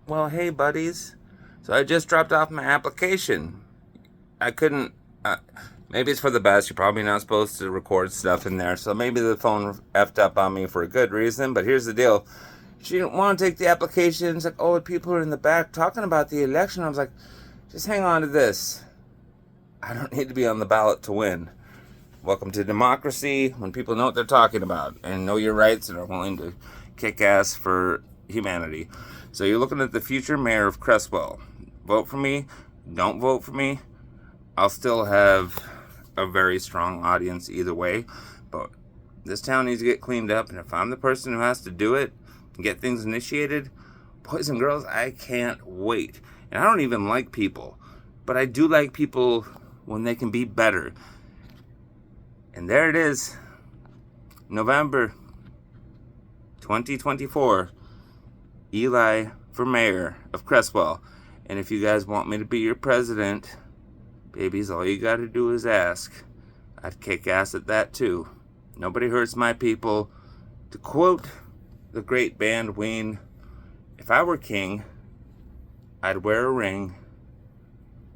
Well, hey, buddies. So I just dropped off my application. I couldn't. Maybe it's for the best. You're probably not supposed to record stuff in there. So maybe the phone effed up on me for a good reason. But here's the deal. She didn't want to take the application. It's like, oh, people are in the back talking about the election. I was like, just hang on to this. I don't need to be on the ballot to win. Welcome to democracy when people know what they're talking about and know your rights and are willing to kick ass for humanity. So you're looking at the future mayor of Cresswell. Vote for me. Don't vote for me. I'll still have a very strong audience either way. But this town needs to get cleaned up. And if I'm the person who has to do it and get things initiated, boys and girls, I can't wait. And I don't even like people. But I do like people when they can be better. And there it is, November 2024, Eli for mayor of Cresswell. And if you guys want me to be your president, babies, all you gotta do is ask. I'd kick ass at that too. Nobody hurts my people. To quote the great band Ween, if I were king, I'd wear a ring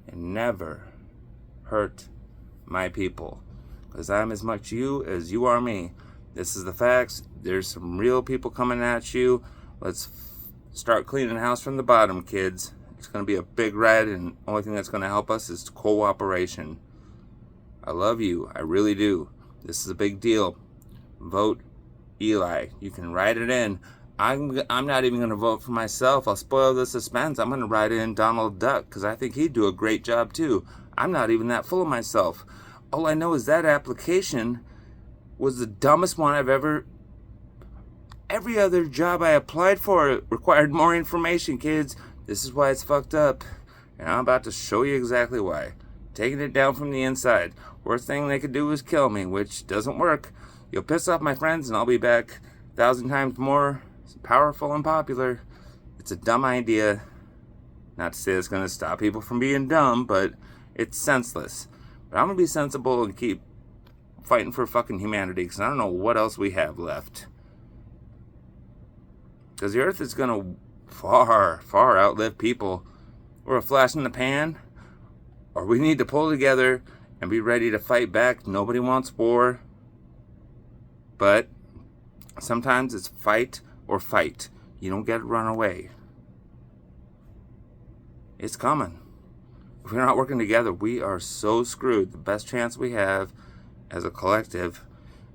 and never hurt my people. Because I'm as much you as you are me. This is the facts. There's some real people coming at you. Let's start cleaning house from the bottom, kids. It's going to be a big ride, and the only thing that's going to help us is cooperation. I love you. I really do. This is a big deal. Vote Eli. You can write it in. I'm not even going to vote for myself. I'll spoil the suspense. I'm going to write in Donald Duck because I think he'd do a great job too. I'm not even that full of myself. All I know is that application was the dumbest one I've ever. Every other job I applied for required more information, kids. This is why it's fucked up. And I'm about to show you exactly why. Taking it down from the inside. Worst thing they could do is kill me, which doesn't work. You'll piss off my friends and I'll be back 1,000 times more powerful and popular. It's a dumb idea. Not to say it's going to stop people from being dumb, but it's senseless. But I'm going to be sensible and keep fighting for fucking humanity because I don't know what else we have left. Because the earth is going to far, far outlive people. We're a flash in the pan, or we need to pull together and be ready to fight back. Nobody wants war. But sometimes it's fight or fight. You don't get to run away. It's coming. If we're not working together, we are so screwed. The best chance we have as a collective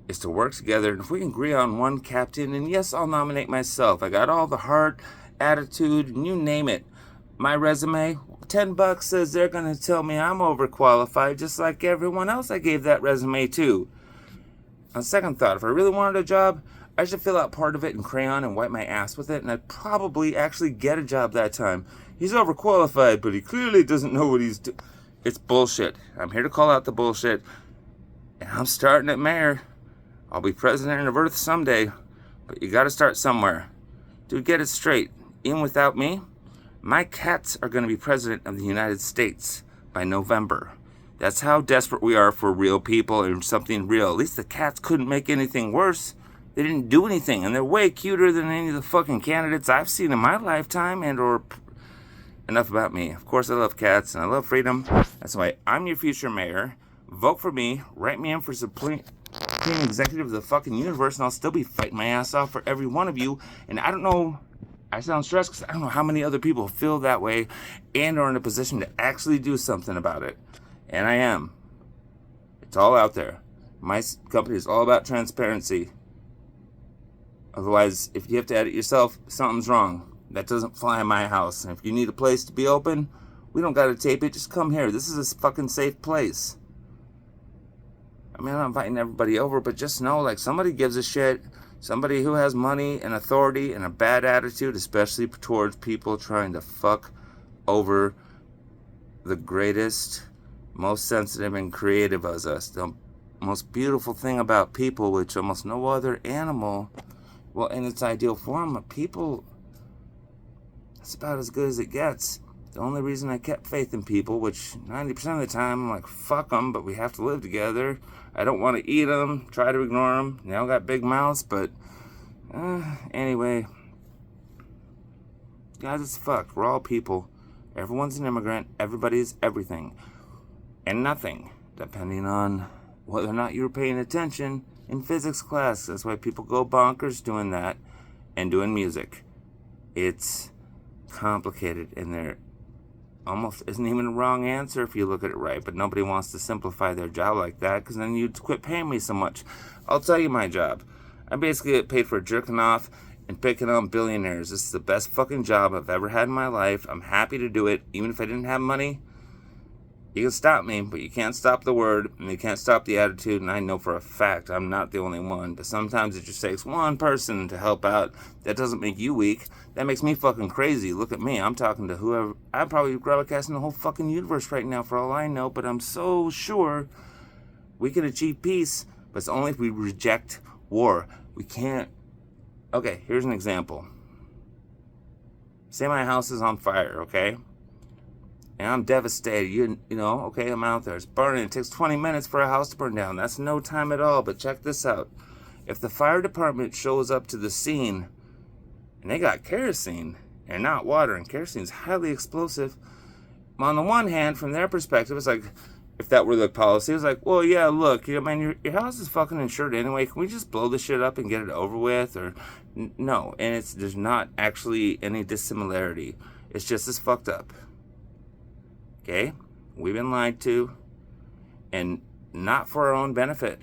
is to work together. And if we can agree on one captain, and yes, I'll nominate myself. I got all the heart, attitude, and you name it. My resume, $10 says they're going to tell me I'm overqualified, just like everyone else I gave that resume to. On second thought, if I really wanted a job, I should fill out part of it in crayon and wipe my ass with it, and I'd probably actually get a job that time. He's overqualified, but he clearly doesn't know what he's doing. It's bullshit. I'm here to call out the bullshit, and I'm starting at mayor. I'll be president of Earth someday, but you gotta start somewhere. Dude, get it straight. Even without me, my cats are gonna be president of the United States by November. That's how desperate we are for real people and something real. At least the cats couldn't make anything worse. They didn't do anything, and they're way cuter than any of the fucking candidates I've seen in my lifetime and or... Enough about me. Of course I love cats and I love freedom. That's why I'm your future mayor. Vote for me. Write me in for Supreme Executive of the fucking universe, and I'll still be fighting my ass off for every one of you. And I don't know, I sound stressed because I don't know how many other people feel that way and are in a position to actually do something about it. And I am. It's all out there. My company is all about transparency. Otherwise, if you have to edit yourself, something's wrong. That doesn't fly in my house. And if you need a place to be open, we don't gotta tape it. Just come here. This is a fucking safe place. I mean, I'm not inviting everybody over, but just know, like, somebody gives a shit. Somebody who has money and authority and a bad attitude, especially towards people trying to fuck over the greatest, most sensitive and creative of us. The most beautiful thing about people, which almost no other animal, well, in its ideal form, people... It's about as good as it gets. The only reason I kept faith in people, which 90% of the time I'm like, fuck them, but we have to live together. I don't want to eat them, try to ignore them. They all got big mouths, but anyway. Guys, it's fuck. We're all people. Everyone's an immigrant. Everybody's everything. And nothing, depending on whether or not you were paying attention in physics class. That's why people go bonkers doing that and doing music. It's complicated, and there almost isn't even a wrong answer if you look at it right, but nobody wants to simplify their job like that, because then you'd quit paying me so much. I'll tell you my job. I basically get paid for jerking off and picking on billionaires. This is the best fucking job I've ever had in my life. I'm happy to do it. Even if I didn't have money, you can stop me, but you can't stop the word, and you can't stop the attitude, and I know for a fact I'm not the only one, but sometimes it just takes one person to help out. That doesn't make you weak. That makes me fucking crazy. Look at me. I'm talking to whoever. I'm probably broadcasting the whole fucking universe right now for all I know, but I'm so sure we can achieve peace, but it's only if we reject war. We can't. Okay, here's an example. Say my house is on fire, okay? And I'm devastated. You know, okay, I'm out there. It's burning. It takes 20 minutes for a house to burn down. That's no time at all. But check this out. If the fire department shows up to the scene and they got kerosene and not water, and kerosene is highly explosive, on the one hand, from their perspective, it's like, if that were the policy, it's like, well, yeah, look, man, your house is fucking insured anyway. Can we just blow this shit up and get it over with? Or no. And there's not actually any dissimilarity. It's just as fucked up. Okay, we've been lied to, and not for our own benefit.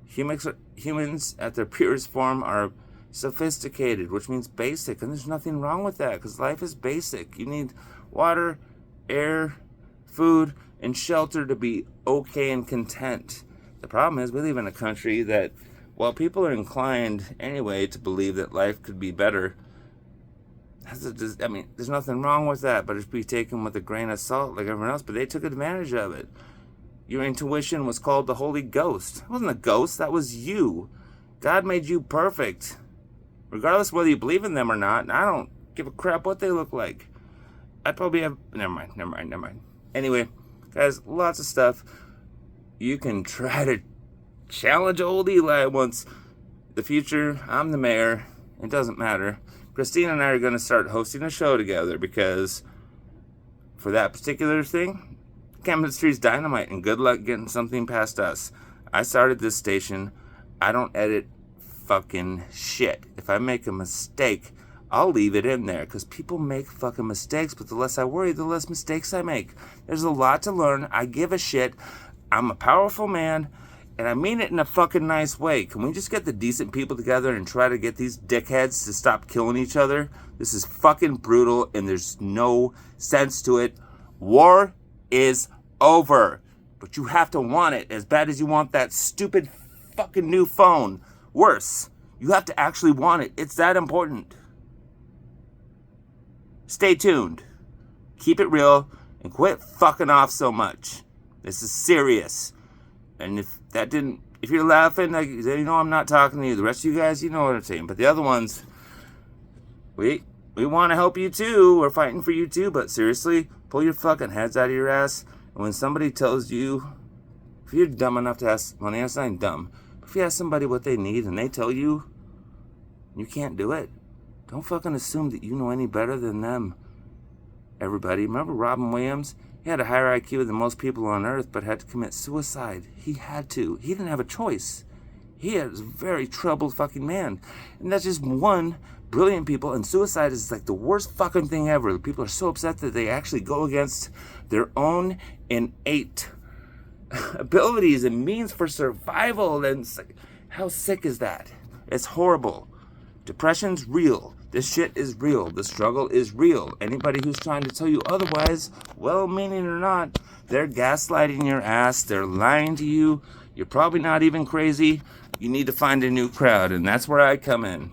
Humans at their purest form are sophisticated, which means basic, and there's nothing wrong with that, because life is basic. You need water, air, food, and shelter to be okay and content. The problem is we live in a country that, while people are inclined anyway to believe that life could be better, I mean, there's nothing wrong with that, but it should be taken with a grain of salt like everyone else. But they took advantage of it. Your intuition was called the Holy Ghost. It wasn't a ghost, that was you. God made you perfect. Regardless of whether you believe in them or not, and I don't give a crap what they look like. I'd probably have... Never mind. Anyway, guys, lots of stuff. You can try to challenge old Eli once. The future, I'm the mayor. It doesn't matter. Christina and I are going to start hosting a show together, because for that particular thing, chemistry's dynamite, and good luck getting something past us. I started this station. I don't edit fucking shit. If I make a mistake, I'll leave it in there, because people make fucking mistakes, but the less I worry, the less mistakes I make. There's a lot to learn. I give a shit. I'm a powerful man. And I mean it in a fucking nice way. Can we just get the decent people together and try to get these dickheads to stop killing each other? This is fucking brutal, and there's no sense to it. War is over. But you have to want it as bad as you want that stupid fucking new phone. Worse, you have to actually want it. It's that important. Stay tuned. Keep it real, and quit fucking off so much. This is serious. And if you're laughing, like, you know I'm not talking to you. The rest of you guys, you know what I'm saying. But the other ones, we want to help you too. We're fighting for you too. But seriously, pull your fucking heads out of your ass. And when somebody tells you, if you're dumb enough to ask money, that's not dumb. But if you ask somebody what they need and they tell you you can't do it, don't fucking assume that you know any better than them. Everybody, remember Robin Williams? He had a higher IQ than most people on Earth, but had to commit suicide. He had to. He didn't have a choice. He was a very troubled fucking man. And that's just one brilliant people, and suicide is like the worst fucking thing ever. People are so upset that they actually go against their own innate abilities and means for survival. And it's like, how sick is that? It's horrible. Depression's real. This shit is real. The struggle is real. Anybody who's trying to tell you otherwise, well-meaning or not, they're gaslighting your ass. They're lying to you. You're probably not even crazy. You need to find a new crowd, and that's where I come in.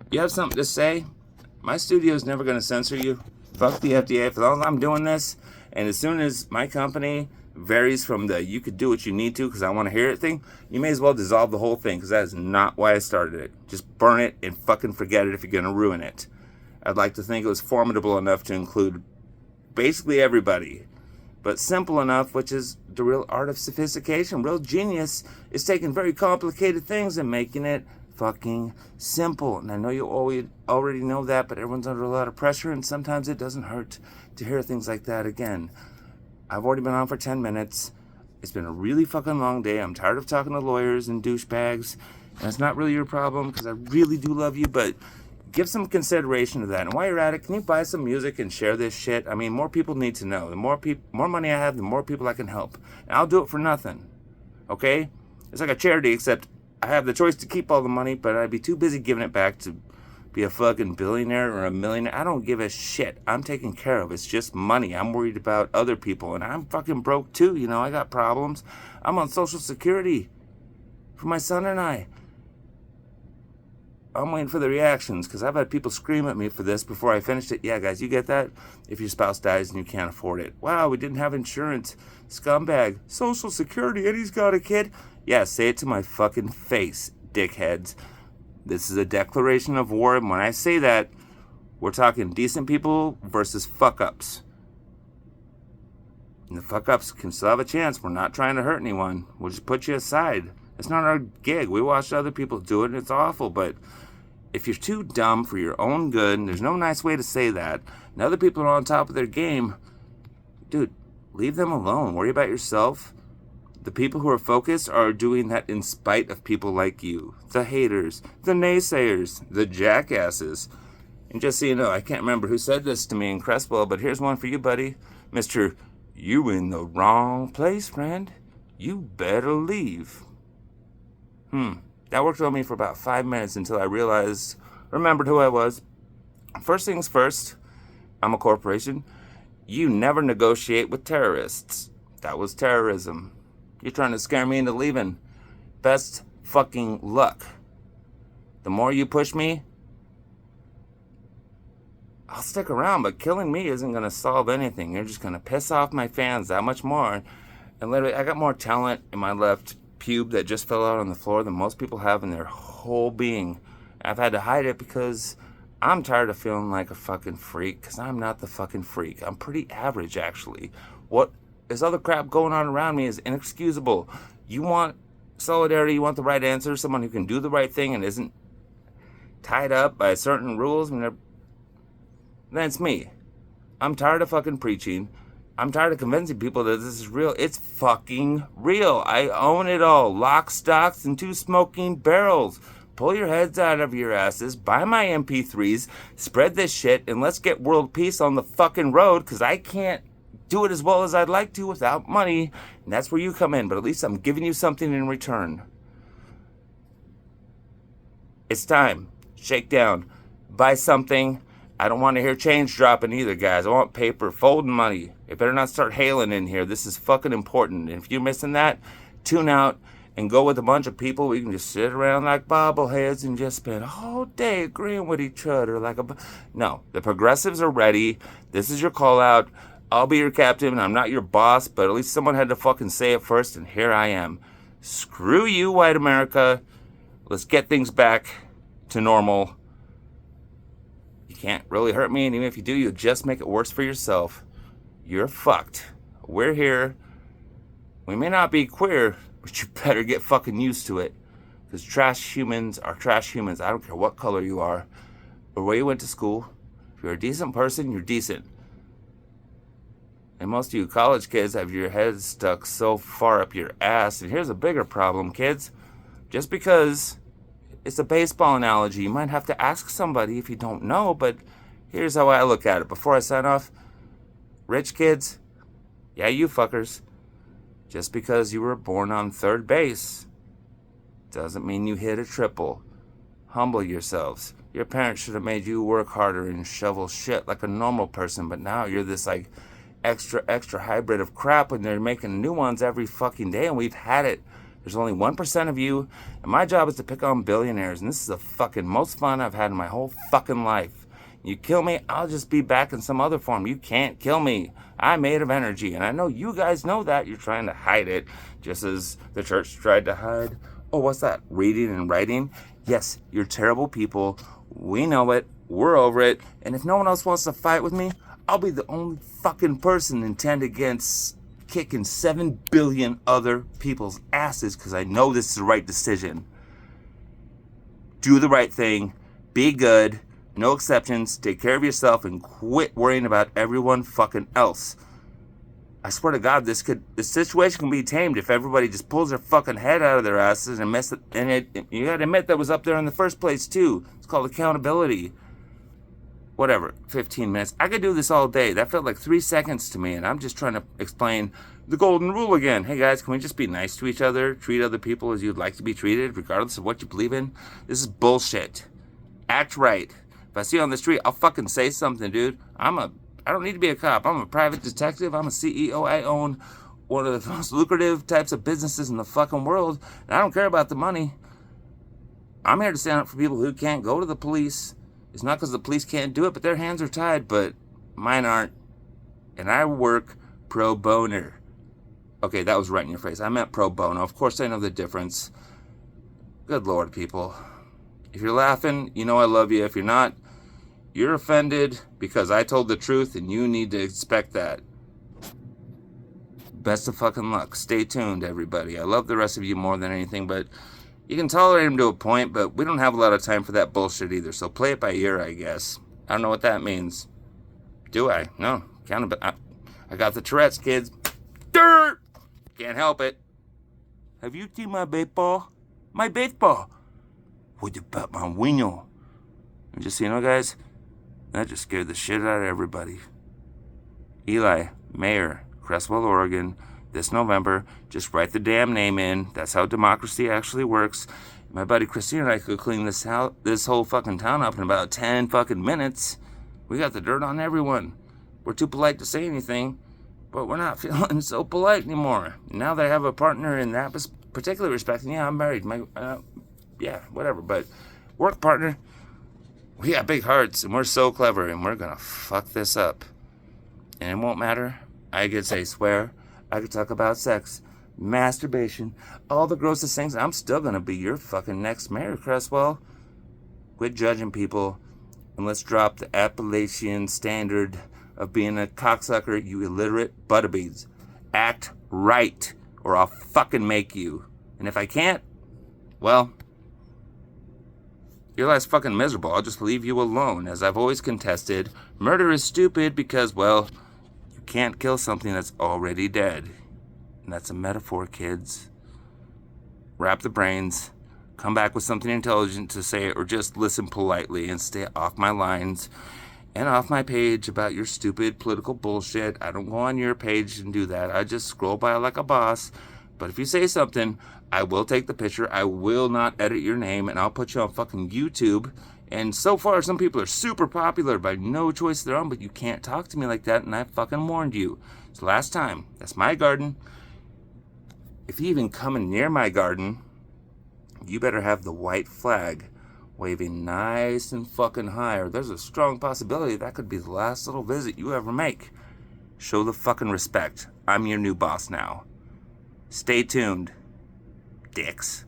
You have something to say? My studio's never going to censor you. Fuck the FDA. For as long as I'm doing this, and as soon as my company varies from the you could do what you need to because I want to hear it thing, you may as well dissolve the whole thing, because that is not why I started it. Just burn it and fucking forget it if you're going to ruin it. I'd like to think it was formidable enough to include basically everybody, but simple enough, which is the real art of sophistication. Real genius is taking very complicated things and making it fucking simple. And I know you already know that, but everyone's under a lot of pressure, and sometimes it doesn't hurt to hear things like that again. I've already been on for 10 minutes. It's been a really fucking long day. I'm tired of talking to lawyers and douchebags, and it's not really your problem because I really do love you, but give some consideration to that. And while you're at it, can you buy some music and share this shit? I mean, more people need to know. The more money I have, the more people I can help. And I'll do it for nothing. Okay? It's like a charity, except I have the choice to keep all the money, but I'd be too busy giving it back to be a fucking billionaire or a millionaire. I don't give a shit. I'm taken care of. It's just money. I'm worried about other people, and I'm fucking broke too. You know, I got problems. I'm on Social Security for my son and I. I'm waiting for the reactions because I've had people scream at me for this before I finished it. Yeah, guys, you get that? If your spouse dies and you can't afford it. Wow, we didn't have insurance. Scumbag. Social Security and he's got a kid. Yeah, say it to my fucking face, dickheads. This is a declaration of war, and when I say that, we're talking decent people versus fuck-ups. And the fuck-ups can still have a chance. We're not trying to hurt anyone. We'll just put you aside. It's not our gig. We watched other people do it, and it's awful, but if you're too dumb for your own good, and there's no nice way to say that, and other people are on top of their game, dude, leave them alone. Worry about yourself. The people who are focused are doing that in spite of people like you. The haters, the naysayers, the jackasses. And just so you know, I can't remember who said this to me in Crestwell, but here's one for you, buddy. Mr. You in the wrong place, friend. You better leave. That worked on me for about 5 minutes until I remembered who I was. First things first, I'm a corporation. You never negotiate with terrorists. That was terrorism. You're trying to scare me into leaving. Best fucking luck. The more you push me, I'll stick around, but killing me isn't going to solve anything. You're just going to piss off my fans that much more. And literally, I got more talent in my left pube that just fell out on the floor than most people have in their whole being. I've had to hide it because I'm tired of feeling like a fucking freak, because I'm not the fucking freak. I'm pretty average, actually. What this other crap going on around me is inexcusable. You want solidarity, you want the right answer, someone who can do the right thing and isn't tied up by certain rules, then it's me. I'm tired of fucking preaching. I'm tired of convincing people that this is real. It's fucking real. I own it all. Lock, stocks, and 2 smoking barrels. Pull your heads out of your asses, buy my MP3s, spread this shit, and let's get world peace on the fucking road, because I can't do it as well as I'd like to without money, and that's where you come in, but at least I'm giving you something in return. It's time. Shake down. Buy something. I don't want to hear change dropping either, guys. I want paper, folding money. It better not start hailing in here. This is fucking important, and if you're missing that, tune out and go with a bunch of people. We can just sit around like bobbleheads and just spend all day agreeing with each other No, the progressives are ready. This is your call out. I'll be your captain. I'm not your boss, but at least someone had to fucking say it first, and here I am. Screw you, white America. Let's get things back to normal. You can't really hurt me, and even if you do, you'll just make it worse for yourself. You're fucked. We're here. We may not be queer, but you better get fucking used to it. Because trash humans are trash humans. I don't care what color you are or where you went to school. If you're a decent person, you're decent. And most of you college kids have your heads stuck so far up your ass. And here's a bigger problem, kids. Just because it's a baseball analogy, you might have to ask somebody if you don't know, but here's how I look at it. Before I sign off, rich kids, yeah, you fuckers, just because you were born on third base doesn't mean you hit a triple. Humble yourselves. Your parents should have made you work harder and shovel shit like a normal person, but now you're this like extra hybrid of crap, and they're making new ones every fucking day, and we've had it. There's only 1% of you, and my job is to pick on billionaires, and this is the fucking most fun I've had in my whole fucking life. You kill me, I'll just be back in some other form. You can't kill me. I'm made of energy, and I know you guys know that. You're trying to hide it, just as the church tried to hide. Oh, what's that? Reading and writing? Yes, you're terrible people. We know it. We're over it. And if no one else wants to fight with me, I'll be the only fucking person intent against kicking 7 billion other people's asses, because I know this is the right decision. do the right thing, be good, no exceptions, take care of yourself, and quit worrying about everyone fucking else. I swear to God, this situation can be tamed if everybody just pulls their fucking head out of their asses and you gotta admit that was up there in the first place too. It's called accountability. Whatever, 15 minutes. I could do this all day. That felt like 3 seconds to me, and I'm just trying to explain the golden rule again. Hey guys, can we just be nice to each other? Treat other people as you'd like to be treated, regardless of what you believe in? This is bullshit. Act right. If I see you on the street, I'll fucking say something, dude. I don't need to be a cop. I'm a private detective. I'm a CEO. I own one of the most lucrative types of businesses in the fucking world, and I don't care about the money. I'm here to stand up for people who can't go to the police. It's not because the police can't do it, but their hands are tied, but mine aren't. And I work pro bono. Okay, that was right in your face. I meant pro bono. Of course I know the difference. Good Lord, people. If you're laughing, you know I love you. If you're not, you're offended because I told the truth, and you need to expect that. Best of fucking luck. Stay tuned, everybody. I love the rest of you more than anything, but you can tolerate him to a point, but we don't have a lot of time for that bullshit either, so play it by ear, I guess. I don't know what that means. Do I? No. I got the Tourette's, kids. Dirt! Can't help it. Have you seen my baseball? My baseball! What about my window? And just so you know, guys, that just scared the shit out of everybody. Eli, Mayor, Crestwell, Oregon, this November. Just write the damn name in. That's how democracy actually works. My buddy Christine and I could clean this whole fucking town up in about 10 fucking minutes. We got the dirt on everyone. We're too polite to say anything, but we're not feeling so polite anymore. Now that I have a partner in that particular respect, and yeah, I'm married. Yeah, whatever. But work partner, we got big hearts, and we're so clever, and we're gonna fuck this up. And it won't matter. I could say swear. I could talk about sex, masturbation, all the grossest things. I'm still gonna be your fucking next mayor, Crestwell. Quit judging people, and let's drop the Appalachian standard of being a cocksucker, you illiterate butterbeans. Act right, or I'll fucking make you. And if I can't, well, your life's fucking miserable. I'll just leave you alone. As I've always contested, murder is stupid because, well, you can't kill something that's already dead. And that's a metaphor, kids. Wrap the brains. Come back with something intelligent to say, or just listen politely and stay off my lines and off my page about your stupid political bullshit. I don't go on your page and do that. I just scroll by like a boss. But if you say something, I will take the picture. I will not edit your name, and I'll put you on fucking YouTube. And so far, some people are super popular by no choice of their own, but you can't talk to me like that, and I fucking warned you. It's the last time. That's my garden. If you even come near my garden, you better have the white flag waving nice and fucking high, or there's a strong possibility that could be the last little visit you ever make. Show the fucking respect. I'm your new boss now. Stay tuned, dicks.